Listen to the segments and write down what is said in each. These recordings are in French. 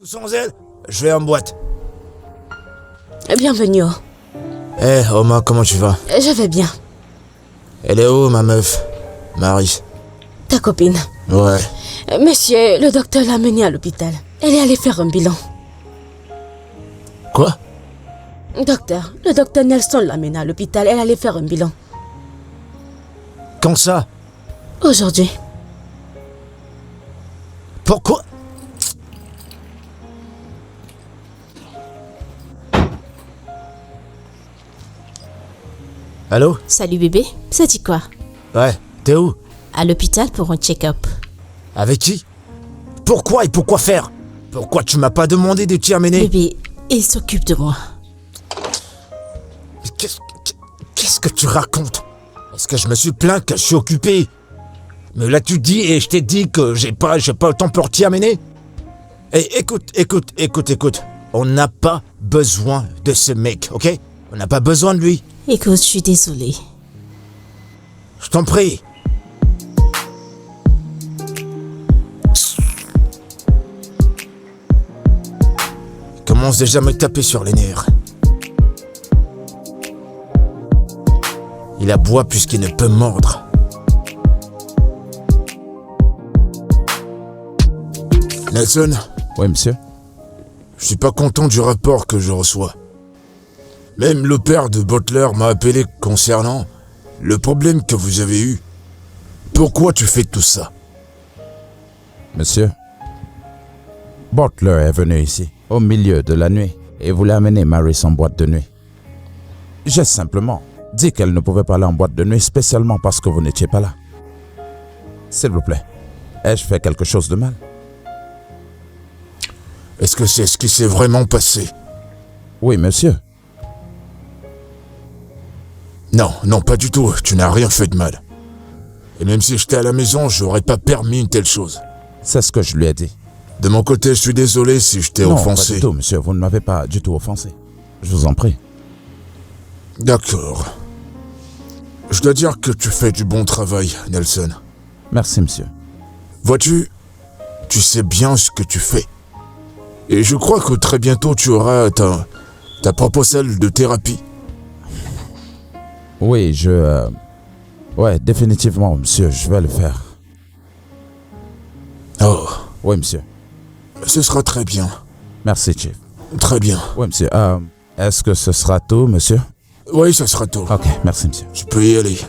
Sans elle, je vais en boîte. Bienvenue. Hé, Oma, comment tu vas? Je vais bien. Elle est où, ma meuf? Marie. Ta copine? Ouais. Monsieur, le docteur l'a menée à l'hôpital. Elle est allée faire un bilan. Quoi? Docteur, le docteur Nelson l'a menée à l'hôpital. Elle allait faire un bilan. Quand ça? Aujourd'hui. Pourquoi? Allô? Salut bébé, ça dit quoi? Ouais, t'es où? À l'hôpital pour un check-up. Avec qui? Pourquoi et pourquoi faire? Pourquoi tu m'as pas demandé de t'y amener? Bébé, il s'occupe de moi. Mais qu'est-ce que tu racontes? Est-ce que je me suis plaint que je suis occupé? Mais là tu dis et je t'ai dit que j'ai pas le temps pour t'y amener? Et écoute. On n'a pas besoin de ce mec, ok? On n'a pas besoin de lui. Écoute, je suis désolée. Je t'en prie. Il commence déjà à me taper sur les nerfs. Il aboie puisqu'il ne peut mordre. Nelson? Oui, monsieur. Je suis pas content du rapport que je reçois. Même le père de Butler m'a appelé concernant le problème que vous avez eu. Pourquoi tu fais tout ça? Monsieur, Butler est venu ici, au milieu de la nuit, et voulait amener Maris en boîte de nuit. J'ai simplement dit qu'elle ne pouvait pas aller en boîte de nuit spécialement parce que vous n'étiez pas là. S'il vous plaît, ai-je fait quelque chose de mal? Est-ce que c'est ce qui s'est vraiment passé? Oui, monsieur. Non, pas du tout. Tu n'as rien fait de mal. Et même si j'étais à la maison, j'aurais pas permis une telle chose. C'est ce que je lui ai dit. De mon côté, je suis désolé si je t'ai Non, offensé. pas du tout, monsieur. Vous ne m'avez pas du tout offensé. Je vous en prie. D'accord. Je dois dire que tu fais du bon travail, Nelson. Merci, monsieur. Vois-tu, tu sais bien ce que tu fais. Et je crois que très bientôt, tu auras ta propre salle de thérapie. Oui, ouais, définitivement, monsieur, je vais le faire. Oh, Oui, monsieur. ce sera très bien. Merci, Chief. Très bien. Oui, monsieur. Est-ce que ce sera tout, monsieur? Oui, ça sera tout. Ok, merci, monsieur. Tu peux y aller.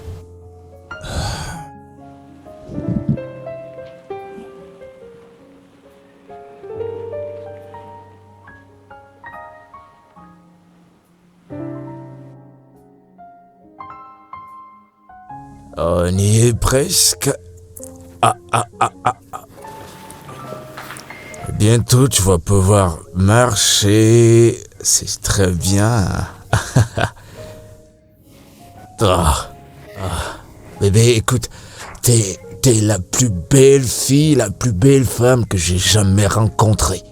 On y est presque. Bientôt, tu vas pouvoir marcher. C'est très bien. Bébé, écoute, t'es la plus belle fille, la plus belle femme que j'ai jamais rencontrée.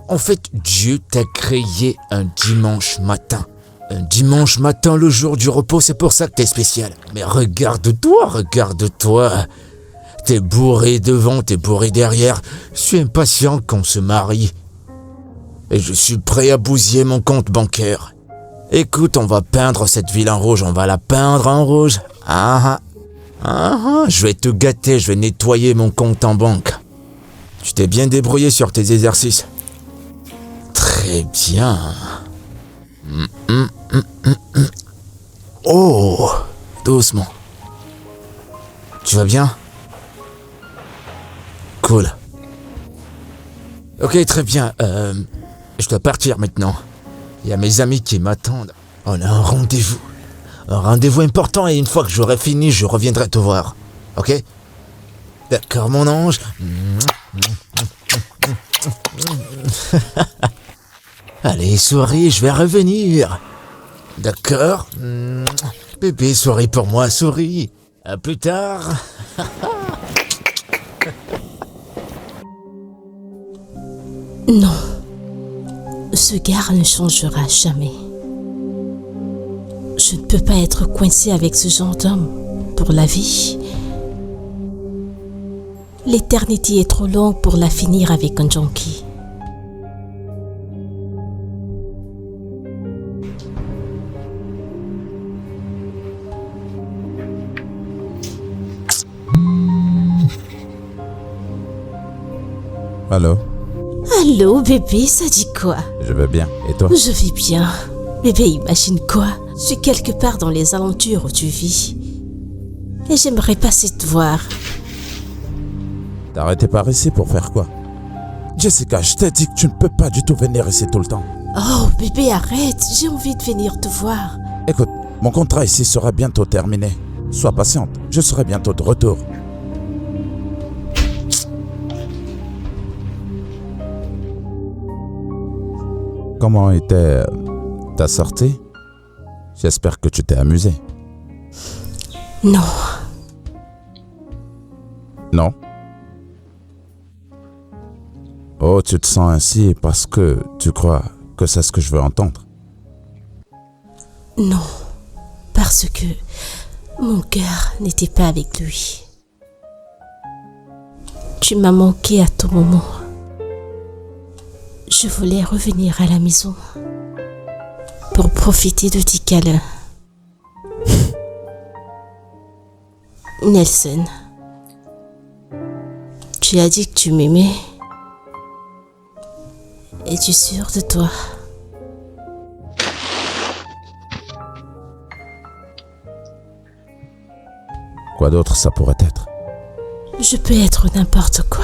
En fait, Dieu t'a créé un dimanche matin. Un dimanche matin, le jour du repos, c'est pour ça que t'es spécial. Mais regarde-toi. T'es bourré devant, t'es bourré derrière. Je suis impatient qu'on se marie. Et je suis prêt à bousiller mon compte bancaire. Écoute, on va peindre cette ville en rouge, on va la peindre en rouge. Je vais te gâter, je vais nettoyer mon compte en banque. Tu t'es bien débrouillé sur tes exercices. Très bien. Oh, doucement. Tu vas bien? Cool. Ok, très bien. Je dois partir maintenant. Il y a mes amis qui m'attendent. On a un rendez-vous. Un rendez-vous important et une fois que j'aurai fini, je reviendrai te voir. Ok? D'accord, mon ange. Allez, souris, je vais revenir. D'accord? Bébé, souris pour moi, souris. À plus tard. Non. Ce gars ne changera jamais. Je ne peux pas être coincée avec ce genre d'homme pour la vie. L'éternité est trop longue pour la finir avec un junkie. Allô? Allô, bébé, ça dit quoi? Je vais bien. Et toi? Je vais bien. Bébé, imagine quoi? Je suis quelque part dans les aventures où tu vis. Et j'aimerais passer te voir. T'arrêtais par ici pour faire quoi? Jessica, je t'ai dit que tu ne peux pas du tout venir ici tout le temps. Oh, bébé, arrête. J'ai envie de venir te voir. Écoute, mon contrat ici sera bientôt terminé. Sois patiente, je serai bientôt de retour. Comment était ta sortie? J'espère que tu t'es amusé. Non. Non? Oh, tu te sens ainsi parce que tu crois que c'est ce que je veux entendre. Non. Parce que mon cœur n'était pas avec lui. Tu m'as manqué à tout moment. Je voulais revenir à la maison pour profiter de tes câlins. Nelson, tu as dit que tu m'aimais. Es-tu sûr de toi? Quoi d'autre ça pourrait être? Je peux être n'importe quoi.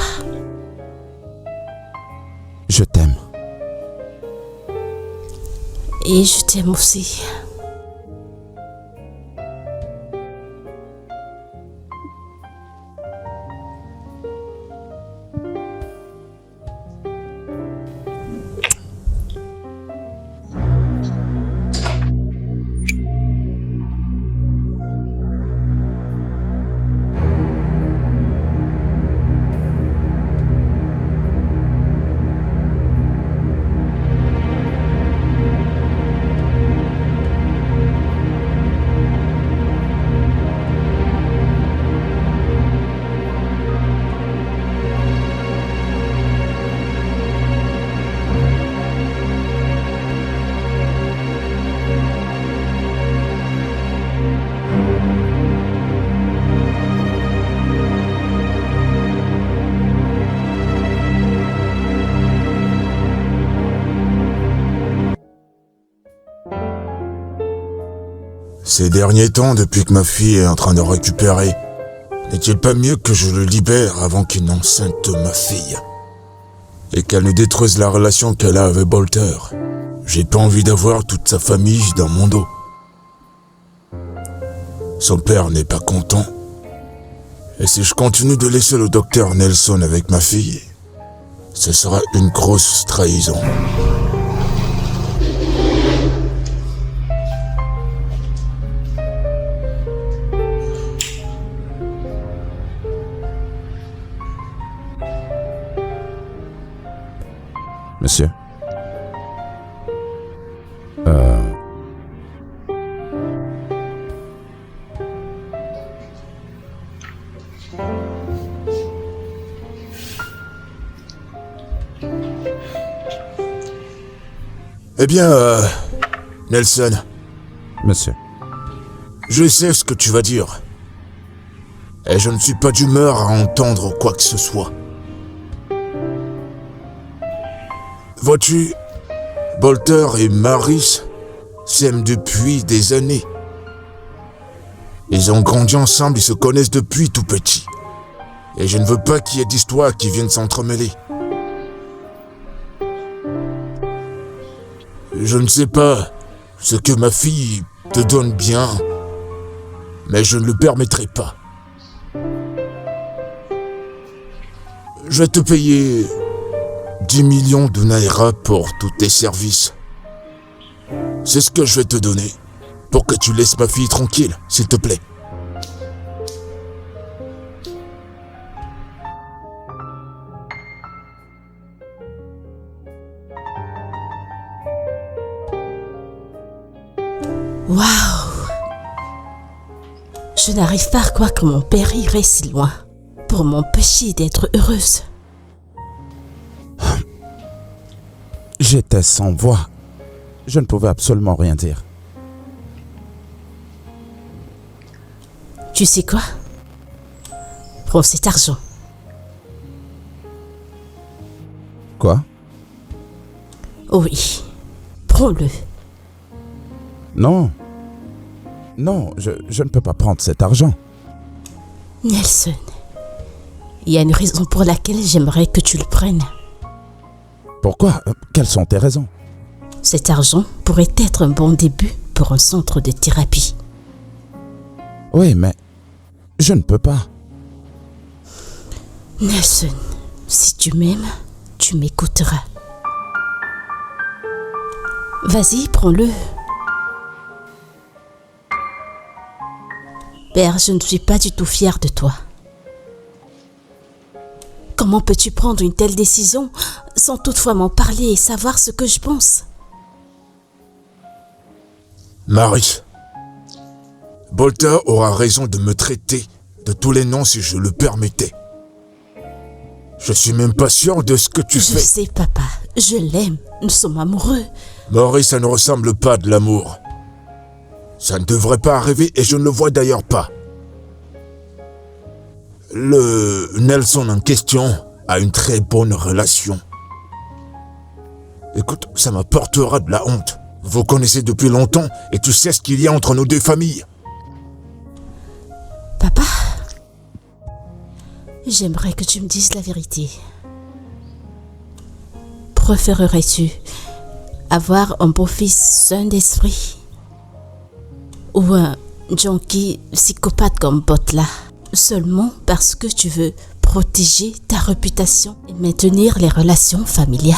Je t'aime. Et je t'aime aussi. Ces derniers temps, depuis que ma fille est en train de récupérer, n'est-il pas mieux que je le libère avant qu'il n'enceinte ma fille et qu'elle ne détruise la relation qu'elle a avec Bolter? J'ai pas envie d'avoir toute sa famille dans mon dos. Son père n'est pas content. Et si je continue de laisser le docteur Nelson avec ma fille, ce sera une grosse trahison. Monsieur. Eh bien, Nelson. Monsieur. Je sais ce que tu vas dire. Et je ne suis pas d'humeur à entendre quoi que ce soit. Vois-tu, Bolter et Maris s'aiment depuis des années. Ils ont grandi ensemble, ils se connaissent depuis tout petit. Et je ne veux pas qu'il y ait d'histoires qui viennent s'entremêler. Je ne sais pas ce que ma fille te donne bien, mais je ne le permettrai pas. Je vais te payer 10 millions de Naira pour tous tes services. C'est ce que je vais te donner pour que tu laisses ma fille tranquille, s'il te plaît. Waouh! Je n'arrive pas à croire que mon père irait si loin pour m'empêcher d'être heureuse. J'étais sans voix. Je ne pouvais absolument rien dire. Tu sais quoi? Prends cet argent. Quoi? Oui, prends-le. Non. Non, je ne peux pas prendre cet argent. Nelson, il y a une raison pour laquelle j'aimerais que tu le prennes. Pourquoi? Quelles sont tes raisons? Cet argent pourrait être un bon début pour un centre de thérapie. Oui, mais je ne peux pas. Nelson, si tu m'aimes, tu m'écouteras. Vas-y, prends-le. Père, je ne suis pas du tout fière de toi. Comment peux-tu prendre une telle décision sans toutefois m'en parler et savoir ce que je pense? Marie, Bolter aura raison de me traiter de tous les noms si je le permettais. Je suis même pas sûr de ce que tu Je fais. sais, papa. Je l'aime. Nous sommes amoureux. Maurice, ça ne ressemble pas de l'amour. Ça ne devrait pas arriver et je ne le vois d'ailleurs pas. Le Nelson en question a une très bonne relation. Écoute, ça m'apportera de la honte. Vous connaissez depuis longtemps et tu sais ce qu'il y a entre nos deux familles. Papa, j'aimerais que tu me dises la vérité. Préférerais-tu avoir un beau-fils sain d'esprit ou un junkie psychopathe comme Butler, seulement parce que tu veux protéger ta réputation et maintenir les relations familiales?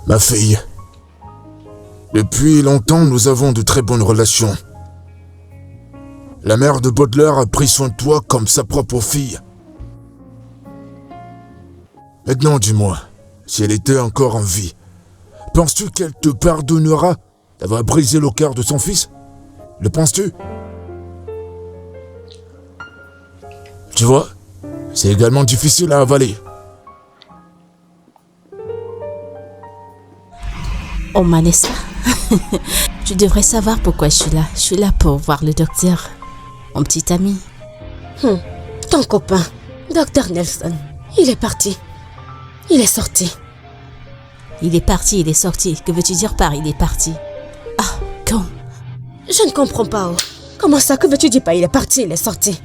Ma fille, depuis longtemps nous avons de très bonnes relations. La mère de Butler a pris soin de toi comme sa propre fille. Maintenant dis-moi, si elle était encore en vie, penses-tu qu'elle te pardonnera d'avoir brisé le cœur de son fils? Le penses-tu? Tu vois, c'est également difficile à avaler. Oh Manessa, tu devrais savoir pourquoi je suis là. Je suis là pour voir le docteur, mon petit ami. Ton copain, Dr. Nelson, il est parti. Il est sorti. Il est parti, il est sorti. Que veux-tu dire par il est parti? Ah, quand? Je ne comprends pas. Oh. Comment ça, que veux-tu dire pas? Il est parti, il est sorti.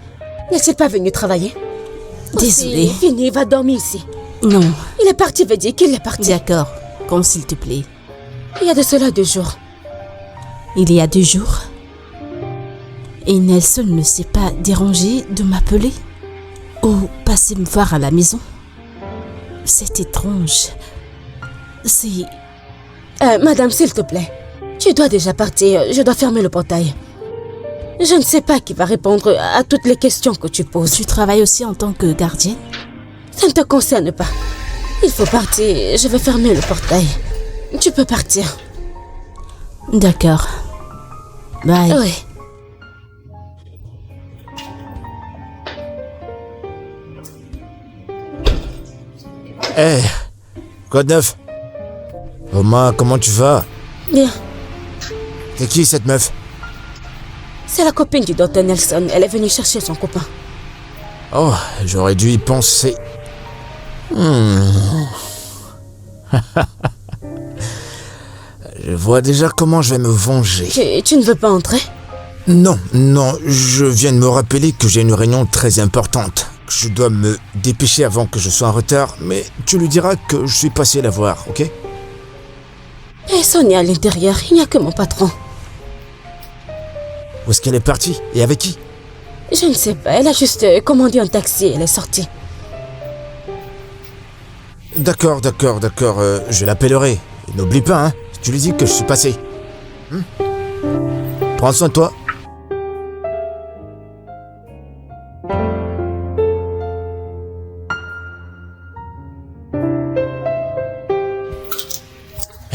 N'est-il pas venu travailler? Désolée. C'est fini, il va dormir ici. Non, Il est parti, veut dire qu'il est parti. d'accord. Comme s'il te plaît. Il y a de cela 2 jours. Il y a 2 jours. Et Nelson ne s'est pas dérangé de m'appeler ou passer me voir à la maison. C'est étrange. C'est... Madame, s'il te plaît. Tu dois déjà partir. Je dois fermer le portail. Je ne sais pas qui va répondre à toutes les questions que tu poses. Tu travailles aussi en tant que gardienne? Ça ne te concerne pas. Il faut partir. Je vais fermer le portail. Tu peux partir. D'accord. Bye. Oui. Hé, quoi de neuf? Oma, comment tu vas? Bien. C'est qui cette meuf? C'est la copine du Dr. Nelson. Elle est venue chercher son copain. Oh, j'aurais dû y penser. Je vois déjà comment je vais me venger. Tu ne veux pas entrer? Non, je viens de me rappeler que j'ai une réunion très importante. Je dois me dépêcher avant que je sois en retard, mais tu lui diras que je suis passé la voir, ok? Personne n'est à l'intérieur. Il n'y a que mon patron. Où est-ce qu'elle est partie? Et avec qui? Je ne sais pas. Elle a juste commandé un taxi et elle est sortie. D'accord, je l'appellerai. N'oublie pas, hein, tu lui dis que je suis passé. Prends soin de toi.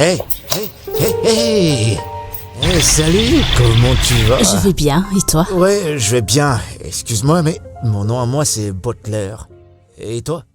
Hey, salut, comment tu vas? Je vais bien, et toi? Ouais, je vais bien. Excuse-moi, mais mon nom à moi c'est Butler. Et toi?